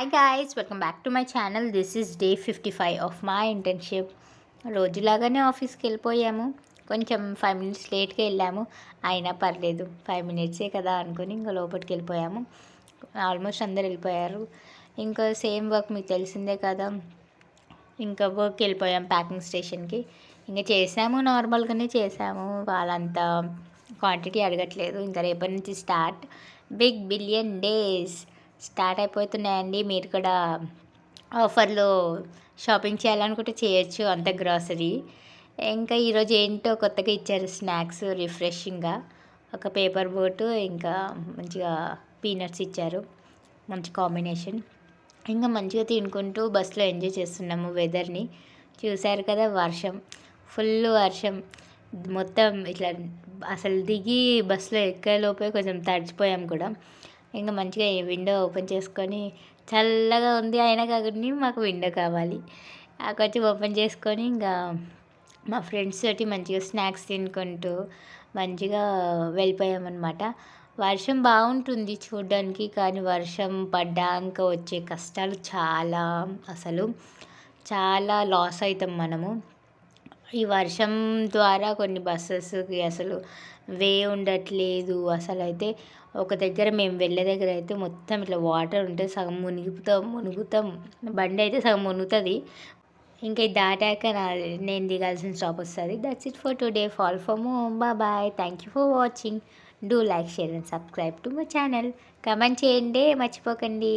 Hi guys, welcome back to my channel. This is day 55 of my internship. రోజులాగానే ఆఫీస్కి వెళ్ళిపోయాము. కొంచెం 5 minutes లేట్గా వెళ్ళాము, అయినా పర్లేదు, 5 మినిట్సే కదా అనుకుని ఇంకా లోపలికి వెళ్ళిపోయాము. ఆల్మోస్ట్ అందరు వెళ్ళిపోయారు. ఇంకా సేమ్ వర్క్ మీకు తెలిసిందే కదా, ఇంకా వర్క్కి వెళ్ళిపోయాం ప్యాకింగ్ స్టేషన్కి. ఇంకా చేసాము, నార్మల్గానే చేసాము, వాళ్ళంతా క్వాంటిటీ అడగట్లేదు. ఇంకా రేపటి నుంచి start Big Billion Days start అయిపోతున్నాయండి. మీరు కూడా ఆఫర్లో షాపింగ్ చేయాలనుకుంటే చేయొచ్చు, అంత గ్రాసరీ. ఇంకా ఈరోజు ఏంటో కొత్తగా ఇచ్చారు స్నాక్స్, రిఫ్రెషింగ్గా ఒక పేపర్ బోటు, ఇంకా మంచిగా పీనట్స్ ఇచ్చారు, మంచి కాంబినేషన్. ఇంకా మంచిగా తినుకుంటూ బస్సులో ఎంజాయ్ చేస్తున్నాము వెదర్ని. చూశారు కదా, వర్షం, ఫుల్ వర్షం, మొత్తం ఇట్లా అసలు దిగి బస్సులో ఎక్కేలోపే కొంచెం తడిచిపోయాం కూడా. ఇంకా మంచిగా విండో ఓపెన్ చేసుకొని, చల్లగా ఉంది అయినా కాకుండా మాకు విండో కావాలి, కొంచెం ఓపెన్ చేసుకొని ఇంకా మా ఫ్రెండ్స్ తోటి మంచిగా స్నాక్స్ తినుకుంటూ మంచిగా వెళ్ళిపోయామన్నమాట. వర్షం బాగుంటుంది చూడడానికి, కానీ వర్షం పడ్డాక వచ్చే కష్టాలు చాలా, అసలు చాలా లాస్ అవుతాం మనము. ఈ వర్షం ద్వారా కొన్ని బస్సెస్కి అసలు వే ఉండట్లేదు. అసలు అయితే ఒక దగ్గర మేము వెళ్ళే దగ్గర అయితే మొత్తం ఇట్లా వాటర్ ఉంటే సగం మునుగుతాం, బండి అయితే సగం మునుగుతుంది. ఇంకా ఇది దాటాక నేను దిగాల్సిన స్టాప్ వస్తుంది. That's it for today. Fall for more. Bye. Thank you for watching. Do like, share and subscribe to my channel. Comment చేయండి మర్చిపోకండి.